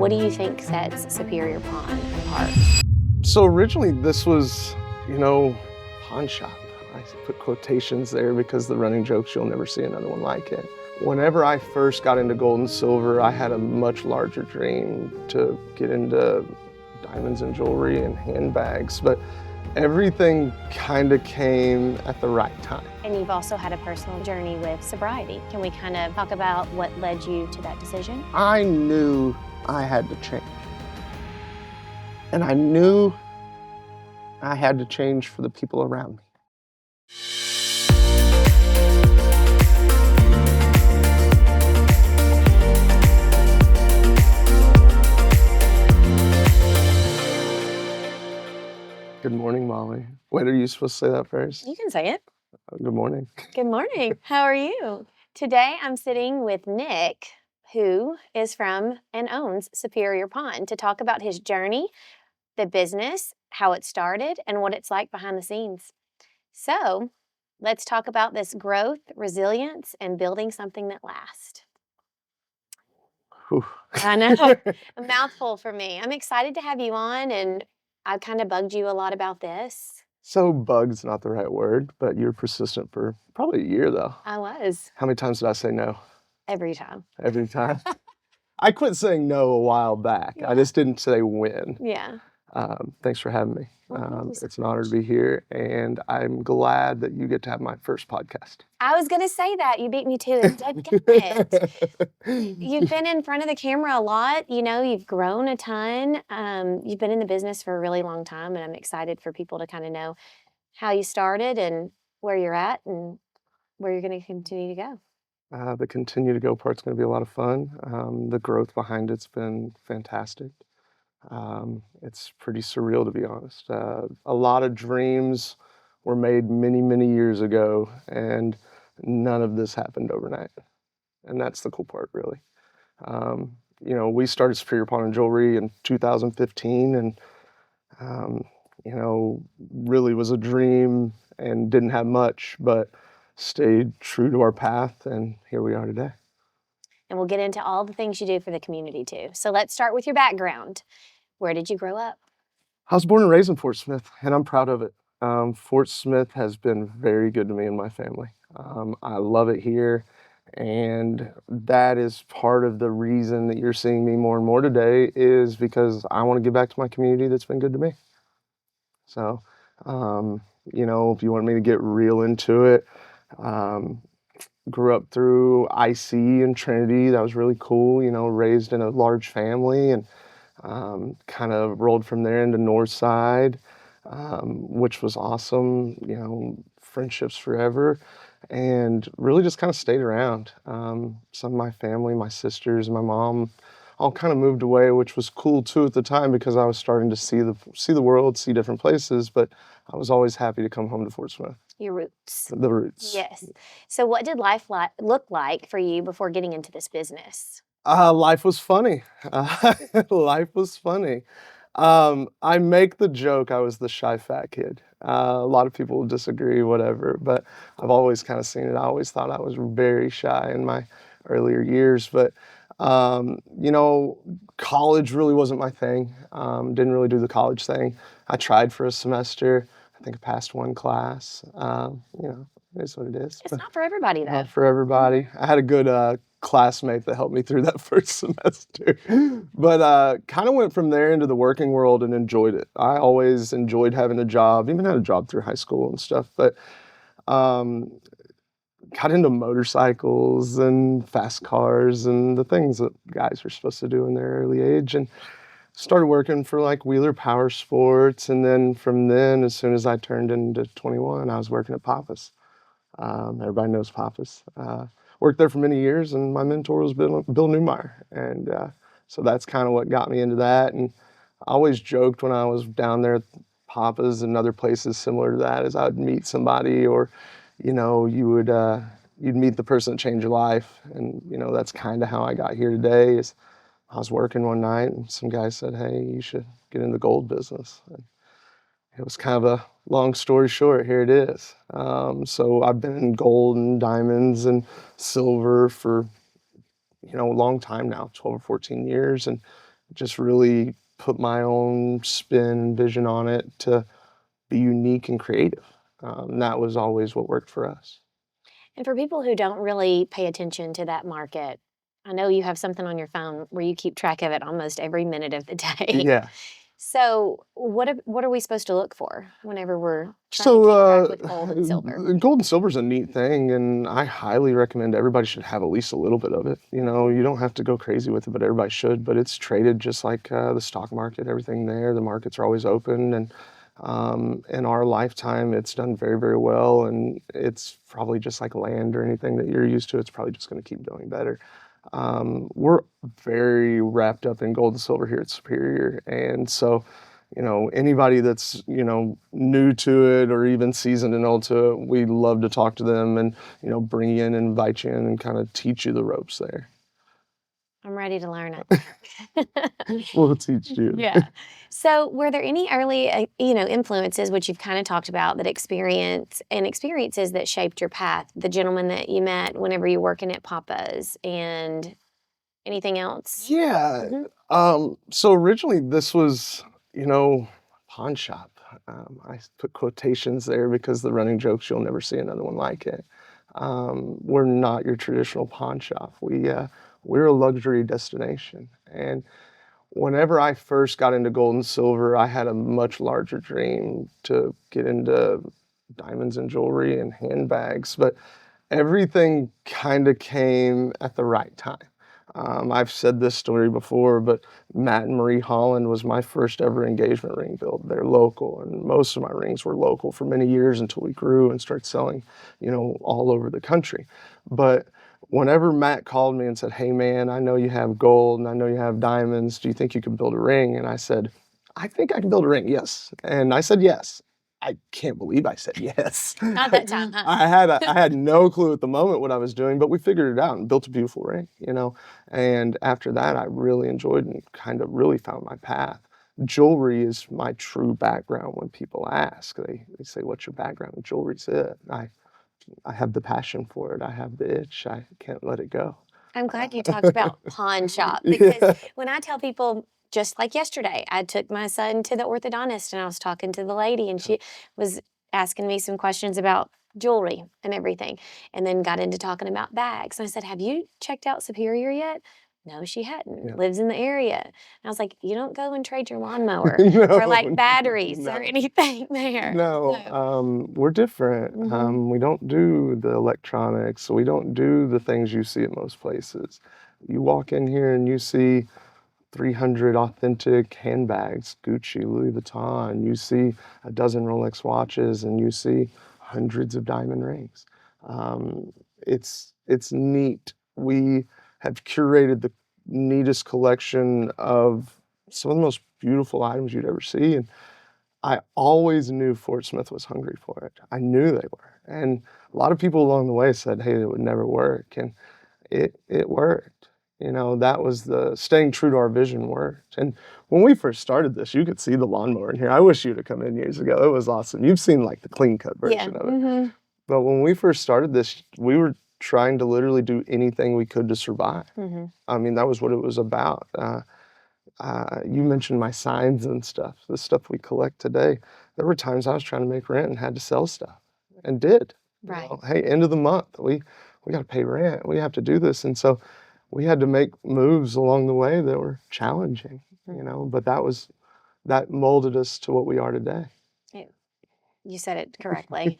What do you think sets Superior Pond apart? So originally this was, pawn shop. I put quotations there because the running joke's you'll never see another one like it. Whenever I first got into gold and silver, I had a much larger dream to get into diamonds and jewelry and handbags, but everything kind of came at the right time. And you've also had a personal journey with sobriety. Can we kind of talk about what led you to that decision? I knew I had to change. And I knew I had to change for the people around me. Good morning, Molly. Wait, are you supposed to say that first? You can say it. Good morning. Good morning. How are you? Today I'm sitting with Nick, who is from and owns Superior Pond, to talk about his journey, the business, how it started, and what it's like behind the scenes. So let's talk about this growth, resilience, and building something that lasts. Whew. I know, a mouthful for me. I'm excited to have you on, and I kind of bugged you a lot about this. So bug's not the right word, but you're persistent for probably a year though. I was. How many times did I say no? Every time. Every time. I quit saying no a while back. Yeah. I just didn't say when. Yeah. Thanks for having me. Well, thank you so It's an honor to be here, and I'm glad that you get to have my first podcast. I was going to say that. You beat me to it. Dadgummit. You've been in front of the camera a lot. You've grown a ton. You've been in the business for a really long time, and I'm excited for people to kind of know how you started and where you're at and where you're going to continue to go. The continue to go part's going to be a lot of fun. The growth behind it's been fantastic. It's pretty surreal, to be honest. A lot of dreams were made many, many years ago, and none of this happened overnight. And that's the cool part, really. We started Superior Pawn and Jewelry in 2015, and, really was a dream and didn't have much, but stayed true to our path, and here we are today. And we'll get into all the things you do for the community, too. So let's start with your background. Where did you grow up? I was born and raised in Fort Smith, and I'm proud of it. Fort Smith has been very good to me and my family. I love it here, and that is part of the reason that you're seeing me more and more today is because I want to give back to my community that's been good to me. So, if you want me to get real into it, grew up through IC and Trinity. That was really cool, raised in a large family, and kind of rolled from there into Northside, which was awesome, friendships forever, and really just kind of stayed around. Some of my family, my sisters, my mom, all kind of moved away, which was cool too at the time because I was starting to see the world, see different places, but I was always happy to come home to Fort Smith. Your roots. The roots. Yes. So what did life look like for you before getting into this business? Life was funny. Life was funny. I make the joke I was the shy fat kid. A lot of people disagree, whatever, but I've always kind of seen it. I always thought I was very shy in my earlier years, but college really wasn't my thing. Didn't really do the college thing. I tried for a semester. I think I passed one class. It is what it is. It's not for everybody, though. Not for everybody. I had a good classmate that helped me through that first semester. But kind of went from there into the working world and enjoyed it. I always enjoyed having a job, even had a job through high school and stuff. But got into motorcycles and fast cars and the things that guys are supposed to do in their early age. And started working for like Wheeler Power Sports. And then from then, as soon as I turned into 21, I was working at Pappas. Everybody knows Pappas. Worked there for many years, and my mentor was Bill Newmeyer. And so that's kind of what got me into that. And I always joked when I was down there at Pappas and other places similar to that, is I would meet somebody, or, you'd meet the person that changed your life. And, that's kind of how I got here today. Is I was working one night, and some guy said, "Hey, you should get in the gold business." And it was kind of a long story short, here it is. So I've been in gold and diamonds and silver for, a long time now, 12 or 14 years. And, just really put my own spin and vision on it to be unique and creative. That was always what worked for us. And for people who don't really pay attention to that market, I know you have something on your phone where you keep track of it almost every minute of the day. Yeah. So, what are we supposed to look for whenever we're trying to So, keep track with gold and silver? gold and silver is a neat thing, and I highly recommend everybody should have at least a little bit of it. You know, you don't have to go crazy with it, but everybody should. But it's traded just like the stock market, everything there. The markets are always open, and in our lifetime, it's done very, very well. And it's probably just like land or anything that you're used to. It's probably just going to keep doing better. We're very wrapped up in gold and silver here at Superior, and so anybody that's new to it or even seasoned and old to it, we love to talk to them and bring you in and invite you in and kind of teach you the ropes there. I'm ready to learn it. We'll teach you. Yeah. So, were there any early, influences, which you've kind of talked about, experiences that shaped your path? The gentleman that you met whenever you were working at Papa's, and anything else? Yeah. Mhm. So originally this was, pawn shop. I put quotations there because the running joke's you'll never see another one like it. We're not your traditional pawn shop. We're a luxury destination. And whenever I first got into gold and silver, I had a much larger dream to get into diamonds and jewelry and handbags, but everything kind of came at the right time. I've said this story before, but Matt and Marie Holland was my first ever engagement ring build. They're local, and most of my rings were local for many years until we grew and started selling, all over the country. But whenever Matt called me and said, "Hey man, I know you have gold and I know you have diamonds. Do you think you could build a ring?" And I said, "I think I can build a ring, yes." And I said yes. I can't believe I said yes. Not that time, huh? I had no clue at the moment what I was doing, but we figured it out and built a beautiful ring, And after that, I really enjoyed and kind of really found my path. Jewelry is my true background. When people ask, they say, "What's your background?" And jewelry's it. I have the passion for it. I have the itch. I can't let it go. I'm glad you talked about pawn shop, because Yeah. when I tell people, just like yesterday, I took my son to the orthodontist and I was talking to the lady and she was asking me some questions about jewelry and everything, and then got into talking about bags. And I said, "Have you checked out Superior yet?" No, she hadn't. Yeah. Lives in the area. And I was like, "You don't go and trade your lawnmower No, for like batteries no. or anything there." No, So, we're different. mhm. We don't do the electronics. We don't do the things you see at most places. You walk in here and you see 300 authentic handbags, Gucci, Louis Vuitton. You see a dozen Rolex watches, and you see hundreds of diamond rings. It's neat. We have curated the neatest collection of some of the most beautiful items you'd ever see, and I always knew Fort Smith was hungry for it. I knew they were. And a lot of people along the way said, "Hey, it would never work." And it worked. That was the staying true to our vision worked. And when we first started this, you could see the lawnmower in here. I wish you'd have come in years ago. It was awesome. You've seen like the clean cut Yeah. version of it. Mhm. But when we first started this, we were trying to literally do anything we could to survive. Mhm. I mean, that was what it was about. You mentioned my signs and stuff, the stuff we collect today. There were times I was trying to make rent and had to sell stuff, and did. Right. Hey, end of the month, we got to pay rent. We have to do this, and so we had to make moves along the way that were challenging. But that molded us to what we are today. Yeah. You said it correctly.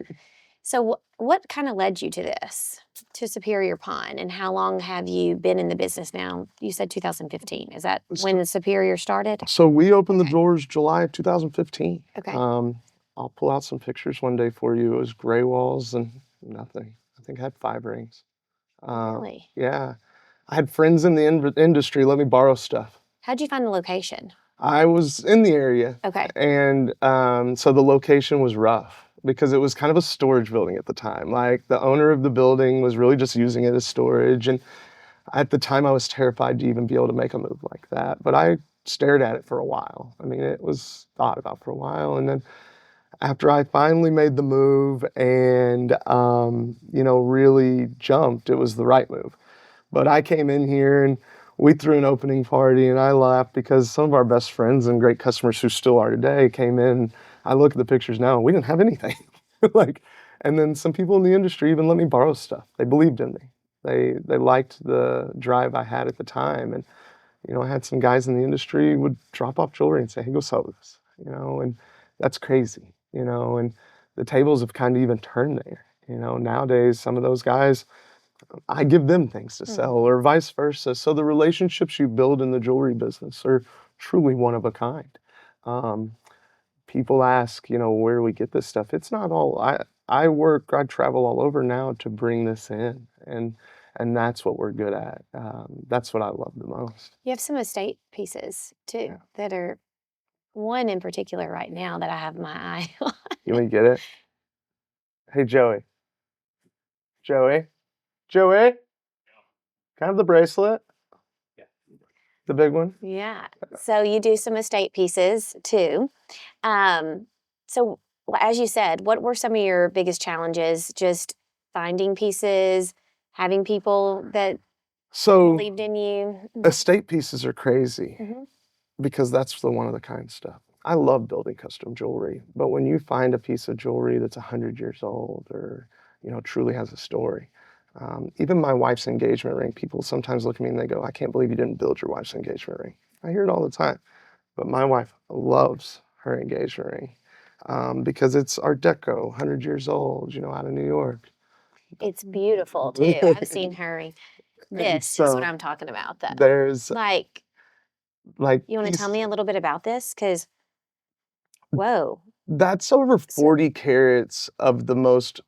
So, what kind of led you to this, to Superior Pawn, and how long have you been in the business now? You said 2015. Is that when the Superior started? So we opened the Okay. doors July of 2015. Okay. I'll pull out some pictures one day for you. It was gray walls and nothing. I think I had 5 rings. Really? Yeah. I had friends in the industry let me borrow stuff. How'd you find the location? I was in the area, Okay. and so the location was rough because it was kind of a storage building at the time. Like the owner of the building was really just using it as storage, and at the time I was terrified to even be able to make a move like that. But I stared at it for a while. I mean, it was thought about for a while, and then after I finally made the move and really jumped, it was the right move. But I came in here and we threw an opening party, and I laughed because some of our best friends and great customers who still are today came in. I look at the pictures now, and we didn't have anything. Like, and then some people in the industry even let me borrow stuff. They believed in me. They liked the drive I had at the time, and I had some guys in the industry would drop off jewelry and say, "Hey, go sell this," and that's crazy, and the tables have kind of even turned there. Nowadays, some of those guys, I give them things to sell, or vice versa. So the relationships you build in the jewelry business are truly one of a kind. Um, People ask, where do we get this stuff? It's not all. I travel all over now to bring this in, and that's what we're good at. That's what I love the most. You have some estate pieces too Yeah. that are one in particular right now that I have my eye on. You want to get it? Hey, Joey. Joey? Joey? Can I have the bracelet? The big one? Yeah. So you do some estate pieces too. So as you said, what were some of your biggest challenges? Just finding pieces, having people that So believed in you? estate pieces are crazy Mm-hmm. because that's the one of the kind stuff. I love building custom jewelry, but when you find a piece of jewelry that's 100 years old or, truly has a story, even my wife's engagement ring, people sometimes look at me and they go, "I can't believe you didn't build your wife's engagement ring." I hear it all the time, but my wife loves her engagement ring because it's Art Deco, 100 years old, out of New York. It's beautiful too. I've seen her. This is what So I'm talking about, though. there's Like, like you want to tell me a little bit about this? Because, whoa. that's over 40 carats of the most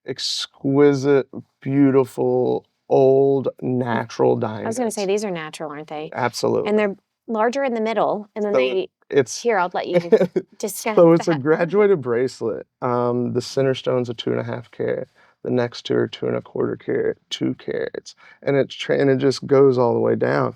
exquisite, beautiful, old, natural diamonds. I was going to say, these are natural, aren't they? Absolutely. And they're larger in the middle, and then here, I'll let you discuss so it's a that. graduated bracelet. The center stone's a 2.5 carat. The next two are 2.25 carat, 2 carats, and it just goes all the way down.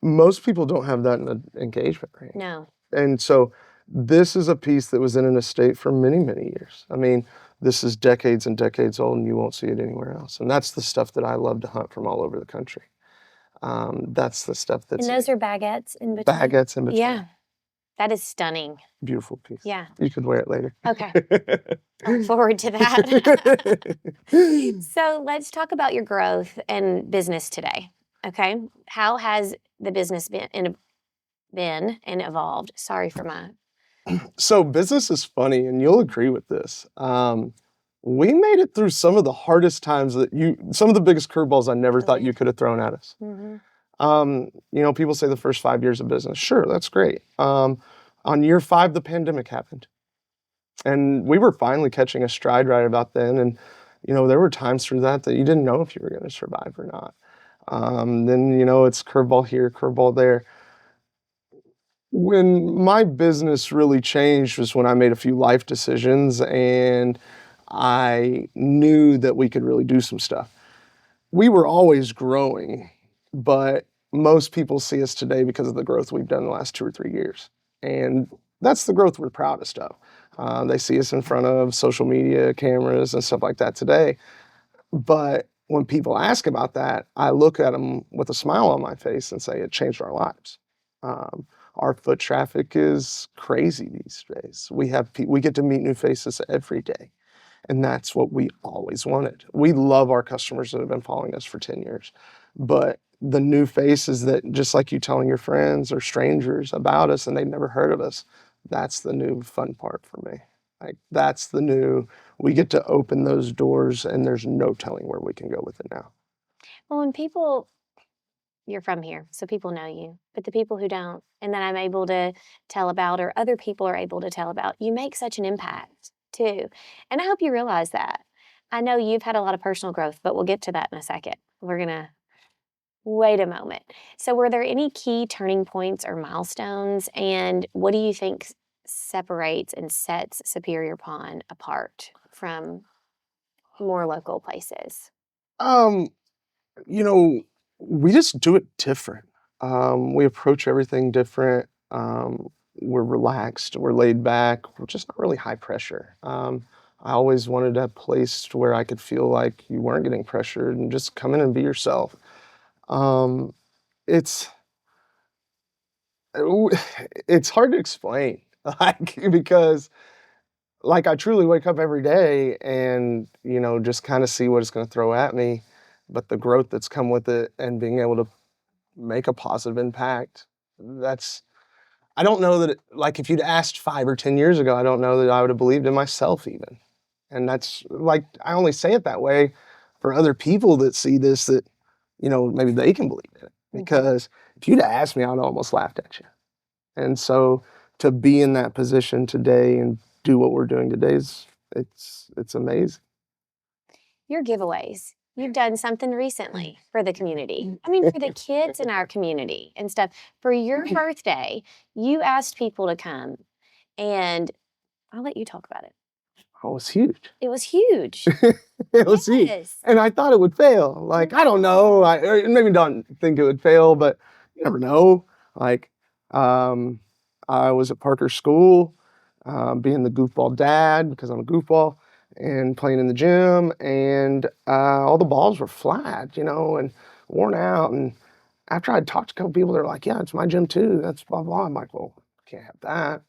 Most people don't have that in an engagement ring. No. And so this is a piece that was in an estate for many, many years. I mean, this is decades and decades old, and you won't see it anywhere else. And that's the stuff that I love to hunt from all over the country. That's the stuff that's... And those are baguettes in between? Baguettes in between. Yeah. That is stunning. Beautiful piece. Yeah. You could wear it later. Okay. I look forward to that. So let's talk about your growth and business today. Okay. How has the business been and evolved? Sorry for my... So business is funny, and you'll agree with this. We made it through some of the hardest times some of the biggest curveballs I never thought you could have thrown at us. Mm-hmm. People say the first 5 years of business. Sure, that's great. On year 5, the pandemic happened. And we were finally catching a stride right about then. And, there were times through that you didn't know if you were going to survive or not. Then, it's curveball here, curveball there. When my business really changed was when I made a few life decisions and I knew that we could really do some stuff. We were always growing, but most people see us today because of the growth we've done in the last 2 or 3 years. And that's the growth we're proudest of. They see us in front of social media cameras and stuff like that today. But when people ask about that, I look at them with a smile on my face and say it changed our lives. Our foot traffic is crazy these days. We get to meet new faces every day. And that's what we always wanted. We love our customers that have been following us for 10 years. But the new faces that, just like you telling your friends or strangers about us and they've never heard of us, that's the new fun part for me. We get to open those doors and there's no telling where we can go with it now. Well, when you're from here, so people know you, but the people who don't, and that I'm able to tell about, or other people are able to tell about, you make such an impact too. And I hope you realize that. I know you've had a lot of personal growth, but we'll get to that in a second. We're going to wait a moment. So were there any key turning points or milestones? And what do you think separates and sets Superior Pawn apart from more local places? We just do it different. We approach everything different. We're relaxed, we're laid back, we're just not really high pressure. I always wanted a place where I could feel like you weren't getting pressured and just come in and be yourself. it's it's hard to explain, like, because, like, I truly wake up every day and, just kinda see what it's gonna throw at me, but the growth that's come with it and being able to make a positive impact, that's I don't know that like, if you'd asked 5 or 10 years ago, I don't know that I would have believed in myself even. And that's like, I only say it that way for other people that see this that, maybe they can believe in it. Because if you'd asked me, I'd almost laughed at you. And so to be in that position today and do what we're doing today it's amazing. Your giveaways. You've done something recently for the community. I mean, for the kids in our community and stuff. For your birthday, you asked people to come, and I'll let you talk about it. Oh, it was huge. It was huge. It was huge. Yes. And I thought it would fail. Like, I don't know. Or maybe don't think it would fail, but you never know. Like, I was at Parker's school, being the goofball dad because I'm a goofball, and playing in the gym, and all the balls were flat, and worn out. And after I'd talked to a couple people, they're like, "Yeah, it's my gym too. That's blah blah." I'm like, "Well, can't have that."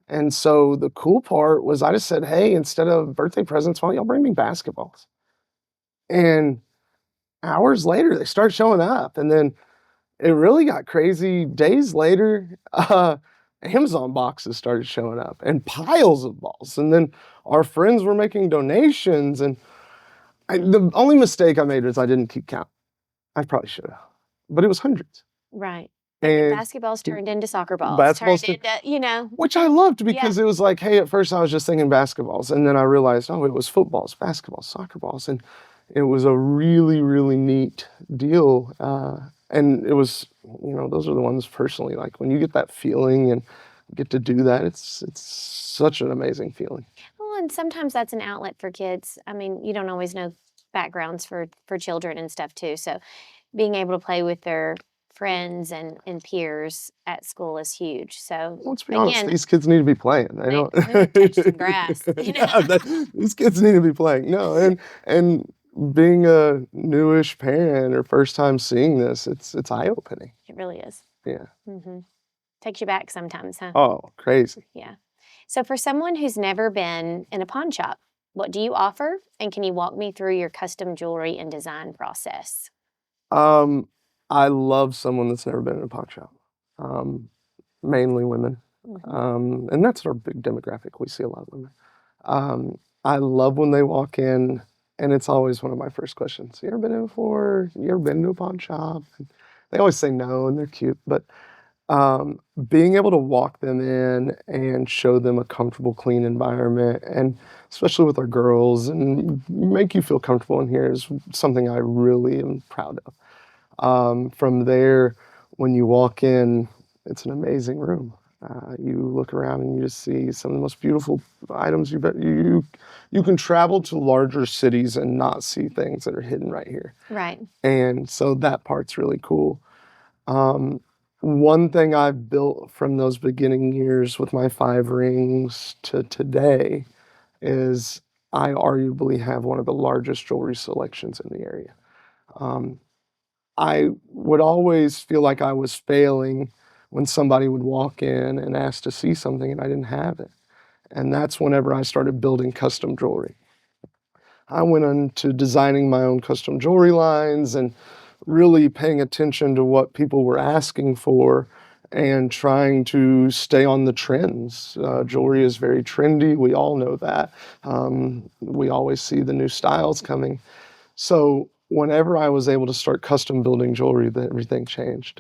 And so the cool part was I just said, "Hey, instead of birthday presents, why don't y'all bring me basketballs?" And hours later, they start showing up. And then it really got crazy. Days later, Amazon boxes started showing up and piles of balls. And then our friends were making donations. And the only mistake I made was I didn't keep count. I probably should have, but it was hundreds. Right. And Basketballs turned into soccer balls. Basketballs turned into, which I loved because it was like, hey, at first I was just thinking basketballs, and then I realized, oh, it was footballs, basketballs, soccer balls, and it was a really, really neat deal. And it was, those are the ones personally, like when you get that feeling and get to do that, it's such an amazing feeling. Well, and sometimes that's an outlet for kids. I mean, you don't always know backgrounds for children and stuff too. So being able to play with their friends and peers at school is huge. So let's be honest, these kids need to be playing. They don't touch some grass. These kids need to be playing. No, and being a newish parent or first time seeing this, it's eye opening. It really is. Yeah. Takes you back sometimes, huh? Oh, crazy. Yeah. So for someone who's never been in a pawn shop, what do you offer? And can you walk me through your custom jewelry and design process? I love someone that's never been in a pawn shop. Mainly women. And that's our big demographic. We see a lot of women. I love when they walk in, and it's always one of my first questions. You ever been in before? You ever been to a pawn shop? And they always say no, and they're cute. But being able to walk them in and show them a comfortable, clean environment, and especially with our girls, and make you feel comfortable in here is something I really am proud of. From there, when you walk in, it's an amazing room. You look around and you just see some of the most beautiful items you can travel to larger cities and not see things that are hidden right here. Right. And so that part's really cool. One thing I've built from those beginning years with my 5 rings to today is I arguably have one of the largest jewelry selections in the area. I would always feel like I was failing when somebody would walk in and ask to see something and I didn't have it. And that's whenever I started building custom jewelry. I went into designing my own custom jewelry lines and really paying attention to what people were asking for and trying to stay on the trends. Jewelry is very trendy. We all know that. We always see the new styles coming. So whenever I was able to start custom building jewelry, everything changed.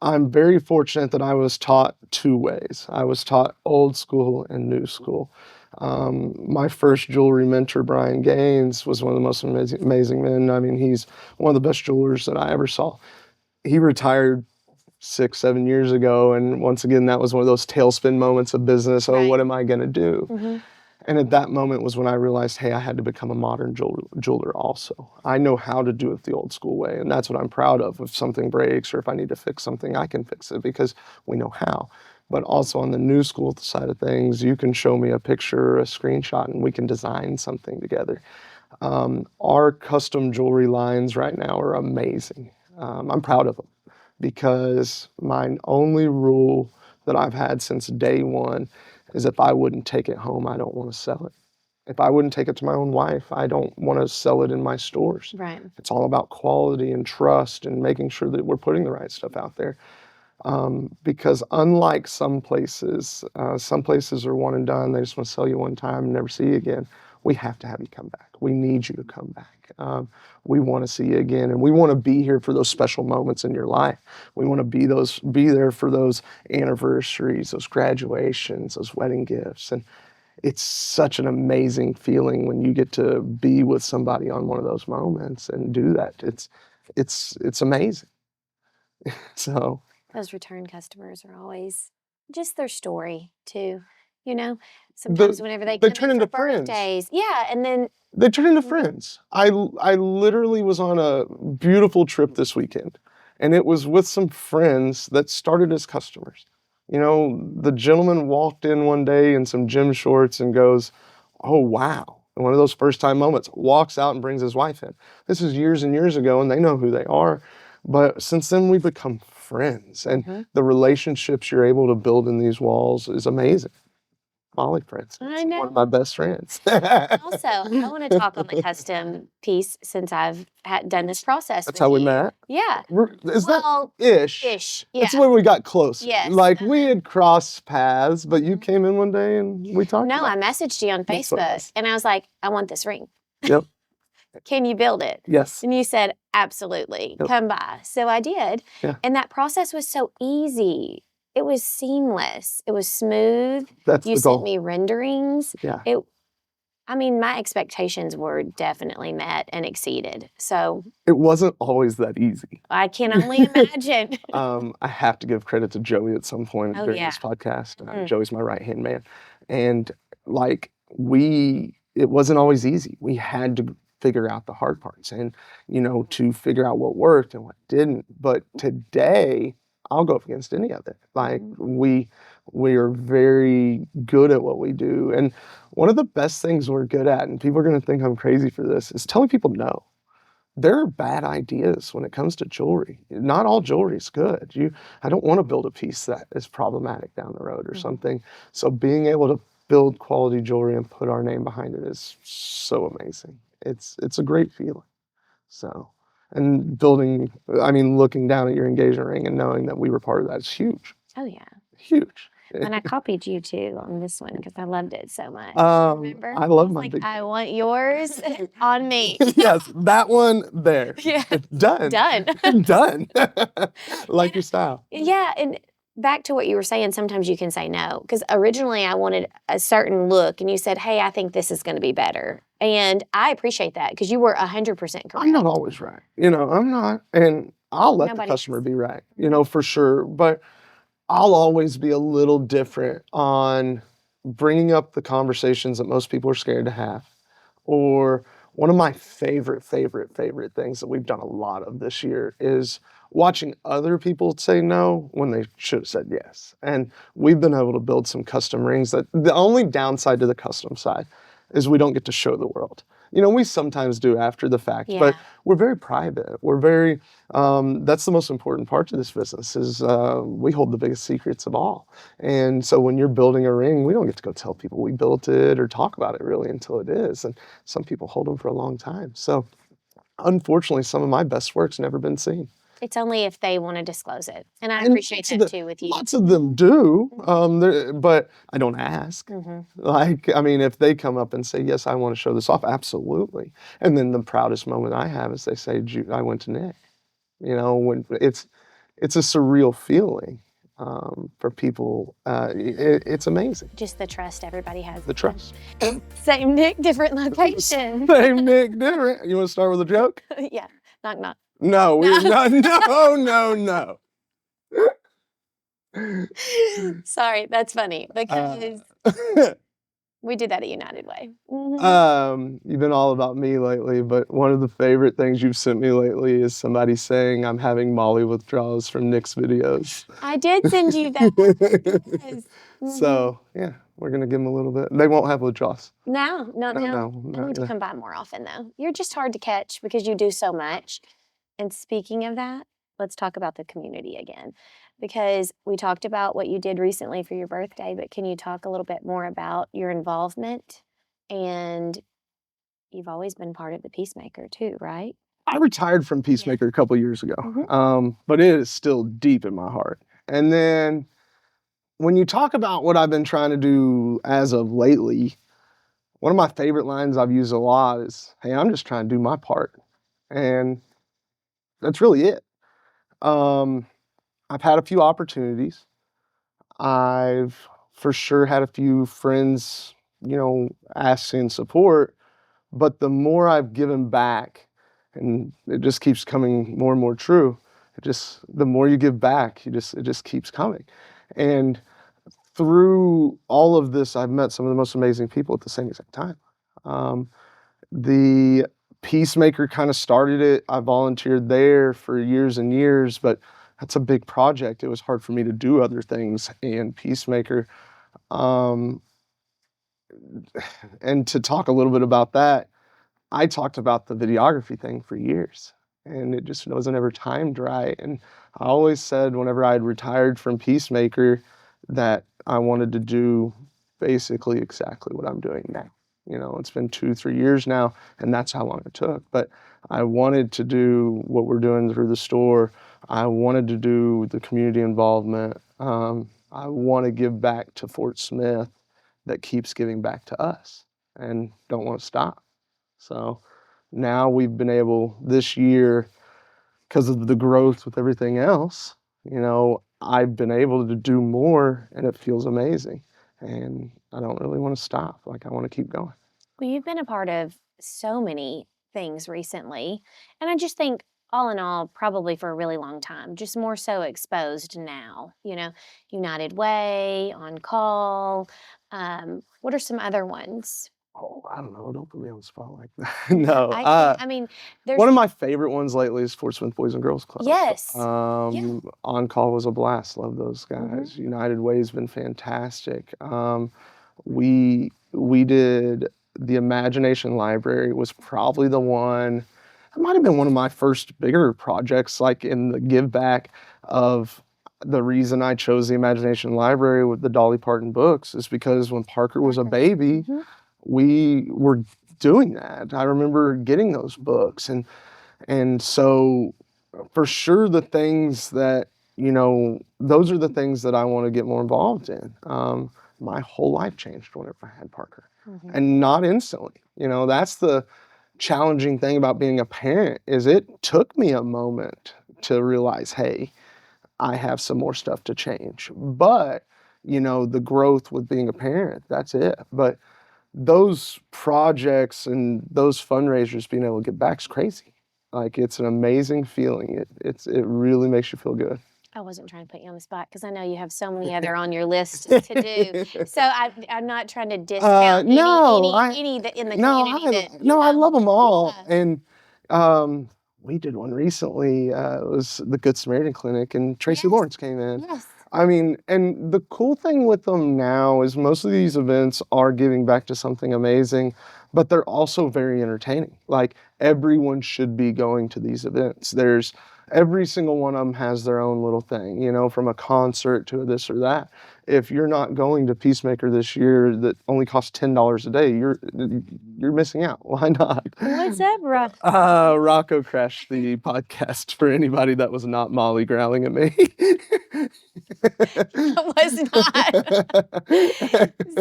I'm very fortunate that I was taught 2 ways. I was taught old school and new school. My first jewelry mentor, Brian Gaines, was one of the most amazing men. I mean, he's one of the best jewelers that I ever saw. He retired 6, 7 years ago, and once again, that was one of those tailspin moments of business. Oh, what am I going to do? And at that moment was when I realized, hey, I had to become a modern jeweler also. I know how to do it the old school way, and that's what I'm proud of. If something breaks or if I need to fix something, I can fix it because we know how. But also on the new school side of things, you can show me a picture, a screenshot, and we can design something together. Our custom jewelry lines right now are amazing. I'm proud of them. because my only rule that I've had since day one is if I wouldn't take it home, I don't want to sell it. If I wouldn't take it to my own wife, I don't want to sell it in my stores. Right. It's all about quality and trust and making sure that we're putting the right stuff out there. Because unlike some places are one and done. They just want to sell you one time and never see you again. We have to have you come back. We need you to come back. We want to see you again, and we want to be here for those special moments in your life. We want to be there for those anniversaries, those graduations, those wedding gifts, and it's such an amazing feeling when you get to be with somebody on one of those moments and do that. It's amazing. So. Those return customers are always just their story too. Sometimes whenever they come turn in into for friends. birthdays, yeah, and then they turn into friends. I literally was on a beautiful trip this weekend, and it was with some friends that started as customers. The gentleman walked in one day in some gym shorts and goes, "Oh, wow." And one of those first time moments, walks out and brings his wife in. This is years and years ago, and they know who they are. But since then, we've become friends, and the relationships you're able to build in these walls is amazing. Molly, for instance, I know. one of my best friends. Also, I want to talk on the custom piece since I've done this process. That's how we met? Yeah. Is that Ish? Yeah. That's when we got close. Yes. Like we had crossed paths, but you came in one day and we talked No, about I messaged you on Facebook and I was like, I want this ring. Yep. Can you build it? Yes. And you said, absolutely, come by. So I did. Yeah. And that process was so easy. It was seamless. It was smooth. That's you the goal. sent me renderings. Yeah. My expectations were definitely met and exceeded. So it wasn't always that easy. I can only imagine. I have to give credit to Joey at some point during this podcast. Joey's my right-hand man. And it wasn't always easy. We had to figure out the hard parts and, to figure out what worked and what didn't. But today, I'll go up against any of it. We are very good at what we do. And one of the best things we're good at, and people are going to think I'm crazy for this, is telling people no. There are bad ideas when it comes to jewelry. Not all jewelry is good. I don't want to build a piece that is problematic down the road or something. So being able to build quality jewelry and put our name behind it is so amazing. It's a great feeling. So, and looking down at your engagement ring and knowing that we were part of that is huge. Oh yeah. Huge. And I copied you too on this one because I loved it so much. Remember? I love my big. I want yours on me. Yes, that one there. Yeah. Done. Done. Like your style. Yeah, and back to what you were saying, sometimes you can say no. Because originally I wanted a certain look, and you said, hey, I think this is going to be better. And I appreciate that because you were 100% correct. I'm not always right. I'm not. And I'll let the customer be right, for sure. But I'll always be a little different on bringing up the conversations that most people are scared to have. Or one of my favorite things that we've done a lot of this year is watching other people say no when they should have said yes. And we've been able to build some custom rings that the only downside to the custom side is we don't get to show the world. We sometimes do after the fact, but we're very private. We're very, that's the most important part to this business is we hold the biggest secrets of all. And so when you're building a ring, we don't get to go tell people we built it or talk about it really until it is. And some people hold them for a long time. So unfortunately, some of my best work's never been seen. It's only if they want to disclose it. And I appreciate that too with you. Lots of them do, but I don't ask. If they come up and say, yes, I want to show this off, absolutely. And then the proudest moment I have is they say, I went to Nick. When it's a surreal feeling for people. It's amazing. Just the trust everybody has. The trust. Same Nick, different location. Same Nick, different. You want to start with a joke? Yeah. Knock, knock. No, no. Sorry, that's funny because we do that at United Way. You've been all about me lately, but one of the favorite things you've sent me lately is somebody saying I'm having Molly withdrawals from Nick's videos. I did send you that. Yes. So, yeah, we're going to give them a little bit. They won't have withdrawals. No. I need to come by more often, though. You're just hard to catch because you do so much. And speaking of that, let's talk about the community again, because we talked about what you did recently for your birthday, but can you talk a little bit more about your involvement? And you've always been part of the Peacemaker too, right? I retired from Yeah. Peacemaker a couple years ago, Mhm. but it is still deep in my heart. And then when you talk about what I've been trying to do as of lately, one of my favorite lines I've used a lot is, "Hey, I'm just trying to do my part." And that's really it. Um, I've had a few opportunities. I've for sure had a few friends, asking support, but the more I've given back, and it just keeps coming more and more true, the more you give back, it just keeps coming. And through all of this, I've met some of the most amazing people at the same exact time. Um, the Peacemaker kind of started it. I volunteered there for years and years, but that's a big project. It was hard for me to do other things and Peacemaker. Um, and to talk a little bit about that, I talked about the videography thing for years, and it just wasn't ever timed right. And I always said whenever I had retired from Peacemaker that I wanted to do basically exactly what I'm doing now. It's been 2, 3 years now, and that's how long it took. But I wanted to do what we're doing through the store. I wanted to do the community involvement. I want to give back to Fort Smith that keeps giving back to us and don't want to stop. So now we've been able this year, because of the growth with everything else, I've been able to do more and it feels amazing. And I don't really want to stop. Like, I want to keep going. Well, you've been a part of so many things recently, and I just think all in all, probably for a really long time, just more so exposed now, United Way, On Call. What are some other ones? Oh, I don't know. Don't put me on the spot like that. No. I mean, there's One of my favorite ones lately is Fort Smith Boys and Girls Club. yes. Yeah. On Call was a blast. Love those guys. Mhm. United Way's been fantastic. We did the Imagination Library was probably the one. It might have been one of my first bigger projects, like in the give back of the reason I chose the Imagination Library with the Dolly Parton books is because when Parker was a baby, Mhm. we were doing that. I remember getting those books and so for sure the things that, those are the things that I want to get more involved in. My whole life changed whenever I had Parker. Mhm. And not instantly. That's the challenging thing about being a parent is it took me a moment to realize, hey, I have some more stuff to change. But, the growth with being a parent, that's it. But those projects and those fundraisers being able to get back is crazy. Like, it's an amazing feeling. It really makes you feel good. I wasn't trying to put you on the spot because I know you have so many other on your list to do. So I'm not trying to discount No, any that in the no, community that no, I love them all. Yeah. And we did one recently. It was the Good Samaritan Clinic, and Tracy Yes. Lawrence came in. Yes. I mean, and the cool thing with them now is most of these events are giving back to something amazing, but they're also very entertaining. Like, everyone should be going to these events. Every single one of them has their own little thing, from a concert to this or that. If you're not going to Peacemaker this year that only costs $10 a day, you're missing out. Why not? What's up, Russ? Rocco crashed the podcast for anybody that was not Molly growling at me. I was not.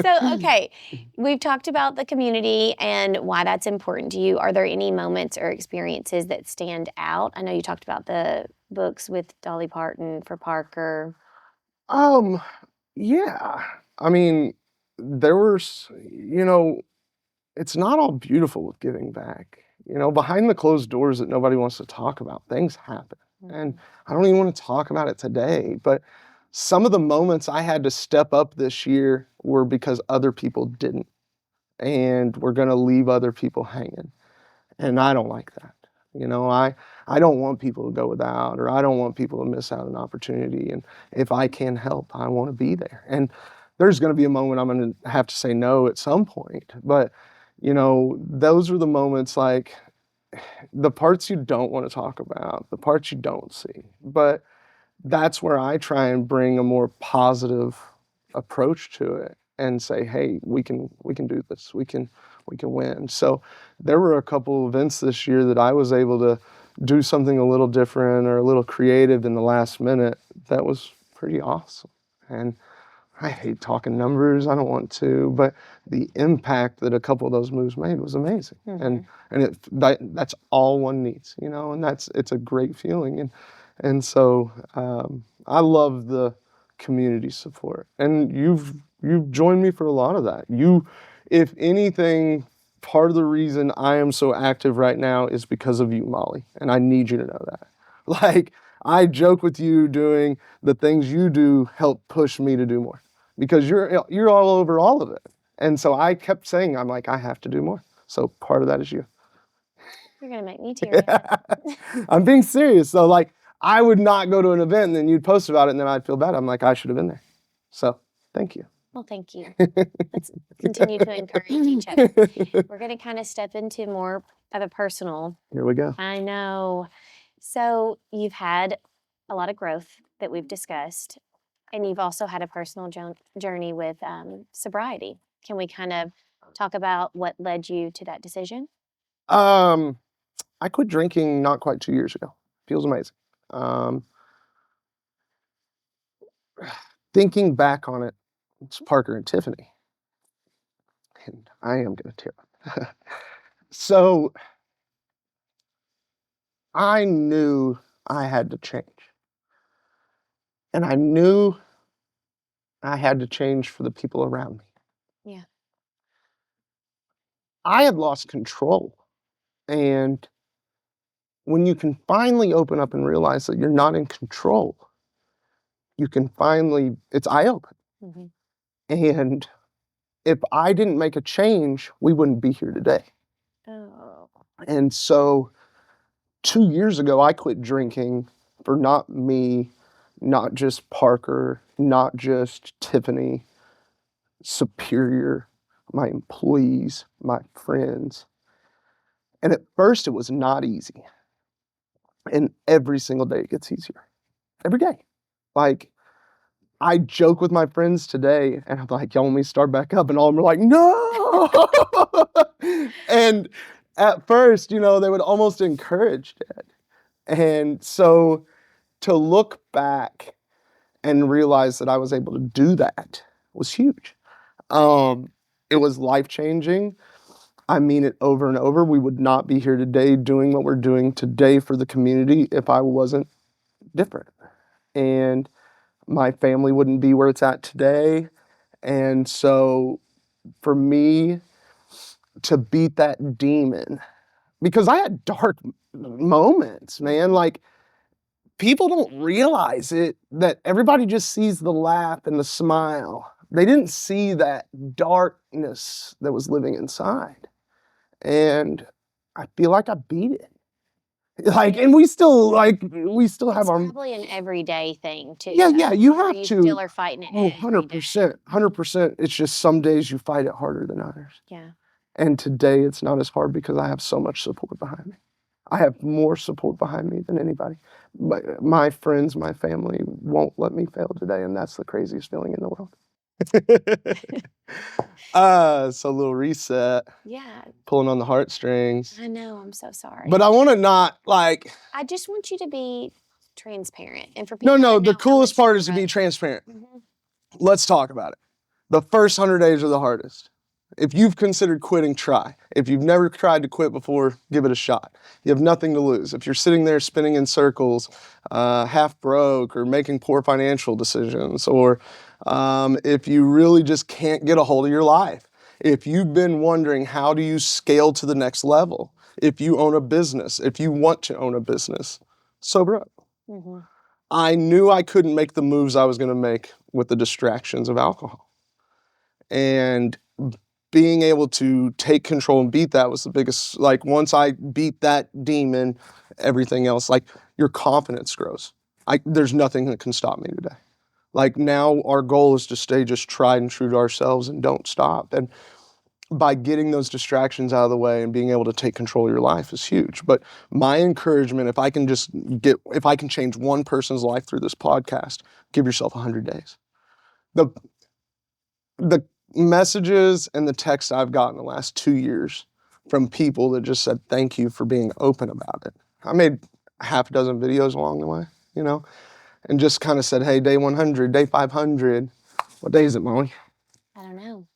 So, okay, we've talked about the community and why that's important to you. Are there any moments or experiences that stand out? I know you talked about the books with Dolly Parton for Parker. Um, yeah. I mean, there was, it's not all beautiful with giving back. Behind the closed doors that nobody wants to talk about, things happen. And I don't even want to talk about it today, but some of the moments I had to step up this year were because other people didn't. And we're going to leave other people hanging. And I don't like that. I don't want people to go without, or I don't want people to miss out on an opportunity. And if I can help, I want to be there. And there's going to be a moment I'm going to have to say no at some point. But, those are the moments like, the parts you don't want to talk about, the parts you don't see. But that's where I try and bring a more positive approach to it and say, hey, we can do this. We can win. So there were a couple events this year that I was able to do something a little different or a little creative in the last minute that was pretty awesome. And I hate talking numbers. I don't want to, but the impact that a couple of those moves made was amazing. And that's all one needs, and it's a great feeling. And so I love the community support, and you've joined me for a lot of that. If anything, part of the reason I am so active right now is because of you, Molly, and I need you to know that. Like, I joke with you doing the things you do help push me to do more because you're all over all of it. And so I kept saying, I'm like, I have to do more. So part of that is you. You're going to make me tear up. I'm being serious. So like, I would not go to an event and then you'd post about it and then I'd feel bad. I'm like, I should have been there. So thank you. Well, thank you. Let's continue to encourage each other. We're going to kind of step into more of a personal. Here we go. I know. So you've had a lot of growth that we've discussed, and you've also had a personal journey with sobriety. Can we kind of talk about what led you to that decision? I quit drinking not quite 2 years ago. Feels amazing. Thinking back on it, it's Parker and Tiffany. And I am going to tear up. So I knew I had to change. And I knew I had to change for the people around me. Yeah. I had lost control. And when you can finally open up and realize that you're not in control, you can finally, it's eye-opening. And if I didn't make a change, we wouldn't be here today. Oh. And so 2 years ago, I quit drinking for not me, not just Parker, not just Tiffany, Superior, my employees, my friends. And at first, it was not easy. And every single day, it gets easier. Every day. Like, I joke with my friends today, and I'm like, y'all want me to start back up? And all of them are like, no! And at first, they would almost encourage it. And so to look back and realize that I was able to do that was huge. It was life-changing. I mean it over and over. We would not be here today doing what we're doing today for the community if I wasn't different. And my family wouldn't be where it's at today. And so for me to beat that demon, because I had dark moments, man, like people don't realize it, that everybody just sees the laugh and the smile. They didn't see that darkness that was living inside. And I feel like I beat it. Like, and we still have It's our probably an everyday thing too. Yeah, you have You to. still are fighting it. Oh, every day. 100%. It's just some days you fight it harder than others. Yeah. And today it's not as hard because I have so much support behind me. I have more support behind me than anybody. But my friends, my family won't let me fail today, and that's the craziest feeling in the world. So a little reset. Yeah. Pulling on the heartstrings. I know. I'm so sorry. But I want to not like. I just want you to be transparent, and for people. No. that The know coolest how much part you is to be love- transparent. Mhm. Let's talk about it. The first 100 days are the hardest. If you've considered quitting, try. If you've never tried to quit before, give it a shot. You have nothing to lose. If you're sitting there spinning in circles, half broke, or making poor financial decisions, or if you really just can't get a hold of your life, if you've been wondering how do you scale to the next level, if you own a business, if you want to own a business, sober up. Mm-hmm. I knew I couldn't make the moves I was going to make with the distractions of alcohol. And being able to take control and beat that was the biggest, like once I beat that demon, everything else, like your confidence grows. There's nothing that can stop me today. Like now our goal is to stay just tried and true to ourselves and don't stop. And by getting those distractions out of the way and being able to take control of your life is huge. But my encouragement, if I can change one person's life through this podcast, give yourself 100 days. The messages and the texts I've gotten the last 2 years from people that just said, thank you for being open about it. I made half a dozen videos along the way, and just kind of said, hey, day 100, day 500. What day is it, Molly? I don't know.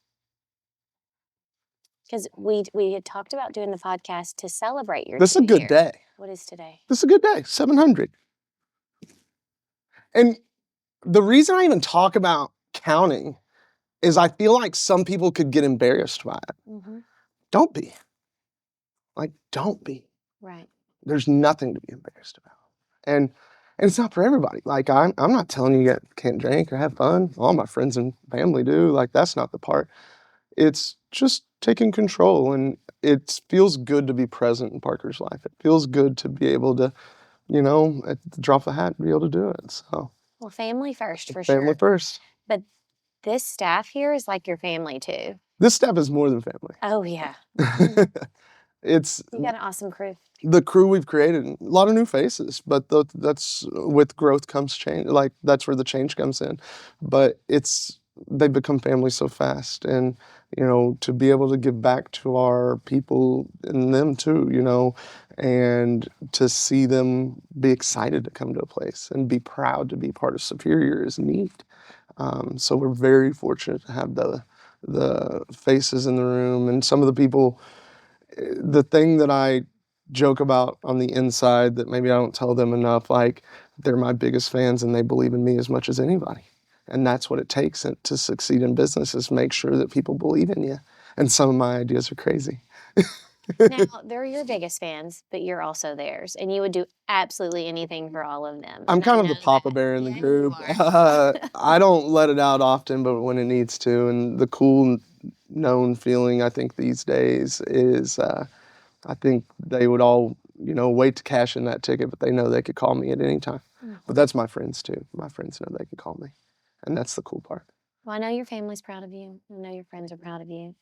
Because we had talked about doing the podcast to celebrate your This is a good day. What is today? This is a good day, 700. And the reason I even talk about counting is I feel like some people could get embarrassed by it. Mm-hmm. Don't be. Don't be. Right. There's nothing to be embarrassed about. And it's not for everybody. I'm not telling you can't drink or have fun. All my friends and family do. That's not the part. It's just taking control, and it feels good to be present in Parker's life. It feels good to be able to, at the drop of a hat, be able to do it. So. Well, family first, for sure. Family first. But this staff here is like your family too. This staff is more than family. Oh, yeah. You got an awesome crew. The crew we've created, a lot of new faces, but that's with growth comes change. That's where the change comes in. But they've become family so fast, and to be able to give back to our people and them too, and to see them be excited to come to a place and be proud to be part of Superior is neat. So we're very fortunate to have the faces in the room, and some of the people. The thing that I joke about on the inside that maybe I don't tell them enough, they're my biggest fans and they believe in me as much as anybody. And that's what it takes to succeed in business, is make sure that people believe in you. And some of my ideas are crazy. Now, they're your biggest fans, but you're also theirs. And you would do absolutely anything for all of them. I'm kind of the Papa Bear in the group. I don't let it out often, but when it needs to. And the cool known feeling, I think, these days is I think they would all, wait to cash in that ticket, but they know they could call me at any time. Mm-hmm. But that's my friends too. My friends know they can call me. And that's the cool part. Well, I know your family's proud of you. I know your friends are proud of you.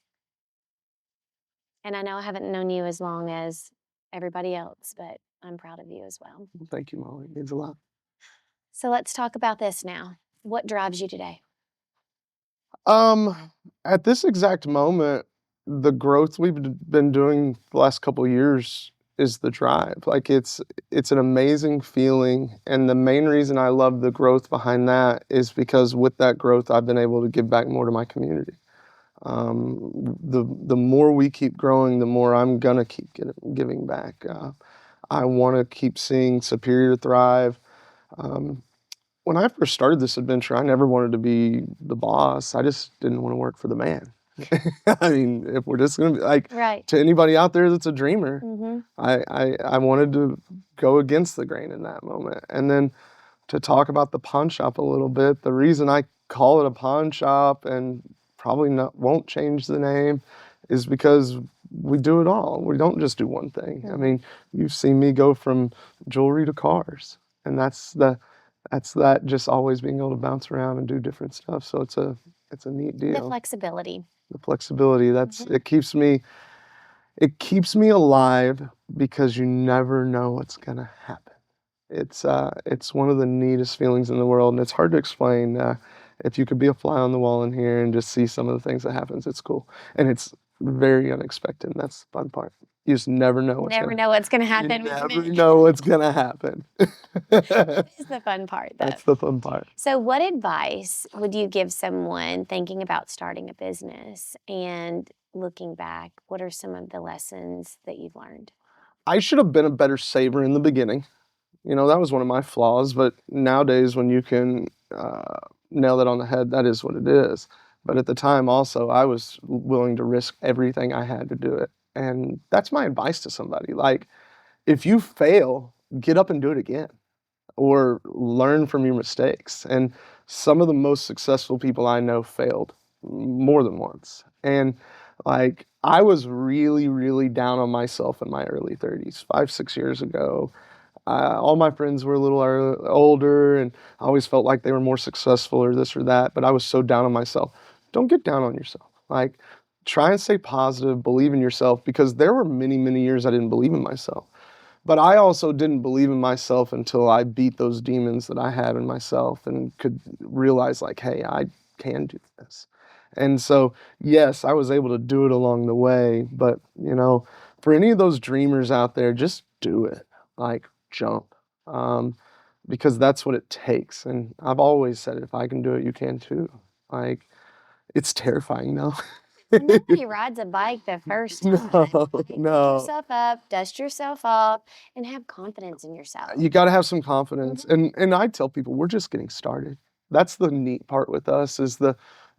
And I know I haven't known you as long as everybody else, but I'm proud of you as well. Thank you, Molly. It means a lot. So let's talk about this now. What drives you today? At this exact moment, the growth we've been doing the last couple of years is the drive. It's an amazing feeling, and the main reason I love the growth behind that is because with that growth, I've been able to give back more to my community. The more we keep growing, the more I'm gonna keep giving back. I want to keep seeing Superior thrive. When I first started this adventure, I never wanted to be the boss. I just didn't want to work for the man. I mean, if we're just going to be right. To anybody out there that's a dreamer, mm-hmm. I wanted to go against the grain in that moment. And then to talk about the pawn shop a little bit, the reason I call it a pawn shop and probably won't change the name is because we do it all. We don't just do one thing. Mm-hmm. I mean, you've seen me go from jewelry to cars, and that's that just always being able to bounce around and do different stuff. So it's a neat deal. The flexibility. Mm-hmm. It keeps me alive because you never know what's gonna happen. It's one of the neatest feelings in the world, and it's hard to explain. If you could be a fly on the wall in here and just see some of the things that happens, it's cool. And it's very unexpected, and that's the fun part. You just never know what's going to happen. You never know what's going to happen. That is the fun part, though. That's the fun part. So what advice would you give someone thinking about starting a business, and looking back, what are some of the lessons that you've learned? I should have been a better saver in the beginning. That was one of my flaws, but nowadays when you can nail that on the head, that is what it is. But at the time also, I was willing to risk everything I had to do it. And that's my advice to somebody. If you fail, get up and do it again, or learn from your mistakes. And some of the most successful people I know failed more than once. And I was really, really down on myself in my early 30s, 5-6 years ago. All my friends were a little older, and I always felt like they were more successful or this or that, but I was so down on myself. Don't get down on yourself. try and stay positive, believe in yourself, because there were many, many years I didn't believe in myself. But I also didn't believe in myself until I beat those demons that I had in myself and could realize, like, hey, I can do this. And so, yes, I was able to do it along the way. But, for any of those dreamers out there, just do it. Like, jump. Because that's what it takes. And I've always said, if I can do it, you can too. Like, it's terrifying, though. Nobody rides a bike the first time. No, Pick no. yourself up, dust yourself off, and have confidence in yourself. You got to have some confidence. And I tell people, we're just getting started. That's the neat part with us, is the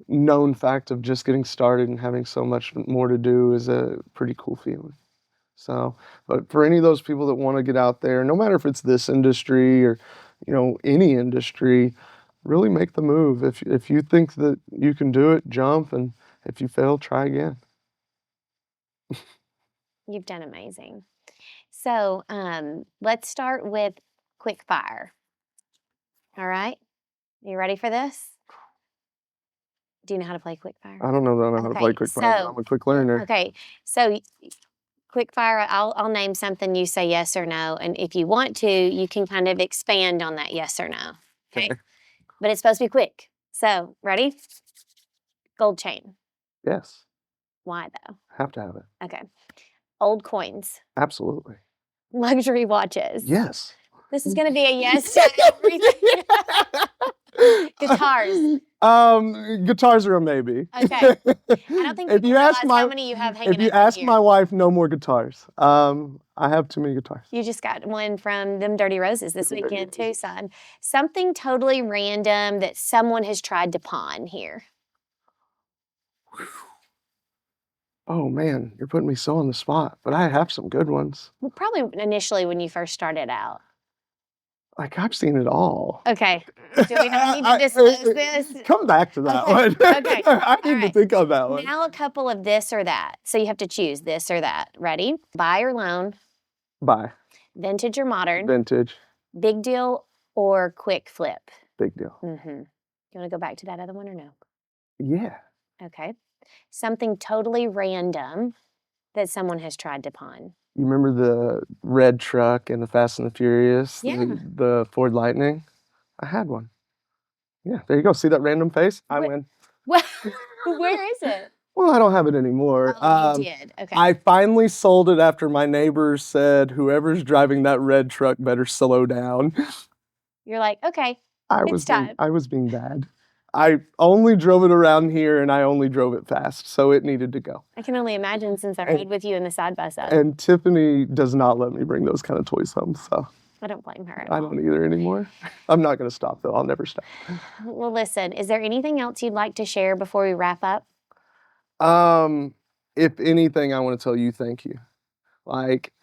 known fact of just getting started and having so much more to do is a pretty cool feeling. So, but for any of those people that want to get out there, no matter if it's this industry or, any industry, really make the move. If you think that you can do it, jump, and if you fail, try again. You've done amazing. So let's start with quick fire. All right? You ready for this? Do you know how to play quick fire? I don't know that I know how to play quick fire, but I'm a quick learner. Okay, so quick fire, I'll name something, you say yes or no, and if you want to, you can kind of expand on that yes or no. Okay? But it's supposed to be quick. So, ready? Gold chain. Yes. Why though? Have to have it. Okay. Old coins. Absolutely. Luxury watches. Yes. This is going to be a yes to everything. Guitars. Guitars are a maybe. Okay. I don't think if people you ask realize how many you have hanging If you up ask here. my wife, no more guitars. I have too many guitars. You just got one from them Dirty Roses this weekend in Tucson. Something totally random that someone has tried to pawn here. Oh man, you're putting me so on the spot, but I have some good ones. Well, probably initially when you first started out. Like, I've seen it all. Okay. Do we not need to disclose this? Come back to that one. Okay. I need to think on that one. Now a couple of this or that. So you have to choose this or that. Ready? Buy or loan. Buy. Vintage or modern. Vintage. Big deal or quick flip. Big deal. Mm-hmm. You want to go back to that other one or no? Yeah. Okay. Something totally random that someone has tried to pawn. You remember the red truck in the Fast and the Furious? Yeah. The Ford Lightning? I had one. Yeah, there you go. See that random face? I win. Well, where is it? Well, I don't have it anymore. Oh, you did. Okay. I finally sold it after my neighbors said, whoever's driving that red truck better slow down. You're like, okay, I was being bad. I only drove it around here, and I only drove it fast, so it needed to go. I can only imagine since I rode with you in the side-by-side. And Tiffany does not let me bring those kind of toys home, so. I don't blame her at all. I don't either anymore. I'm not going to stop, though. I'll never stop. Well, listen, is there anything else you'd like to share before we wrap up? If anything, I want to tell you thank you. Like,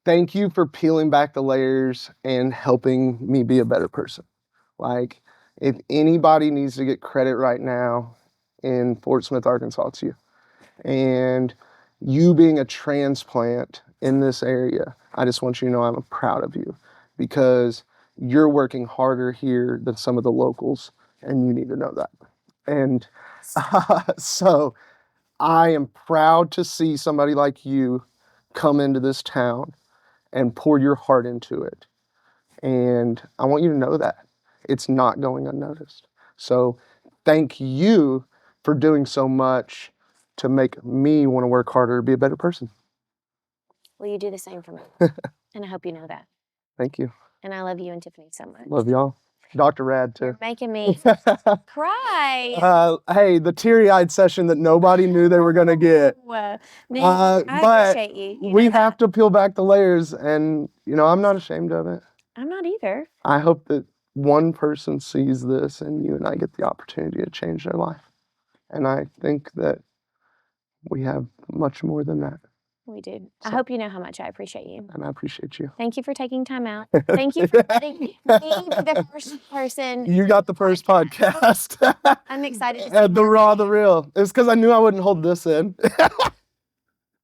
thank you for peeling back the layers and helping me be a better person. Like, if anybody needs to get credit right now in Fort Smith, Arkansas, it's you. And you being a transplant in this area, I just want you to know I'm proud of you because you're working harder here than some of the locals, and you need to know that. And so I am proud to see somebody like you come into this town and pour your heart into it. And I want you to know that. It's not going unnoticed. So thank you for doing so much to make me want to work harder to be a better person. Well, you do the same for me. And I hope you know that. Thank you. And I love you and Tiffany so much. Love y'all. Dr. Rad, too. You're making me cry. Hey, the teary-eyed session that nobody knew they were going to get. Nick, I appreciate you. We have to peel back the layers, and, I'm not ashamed of it. I'm not either. I hope that one person sees this and you and I get the opportunity to change their life. And I think that we have much more than that. We do. So, I hope you know how much I appreciate you. And I appreciate you. Thank you for taking time out. Thank you for letting me be the first person. You got the first podcast. I'm excited to see the raw, the real. It's because I knew I wouldn't hold this in.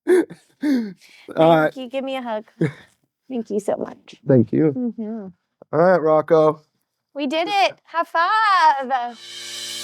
Thank you. Give me a hug. Thank you so much. Thank you. All right, Rocco. We did it. High five.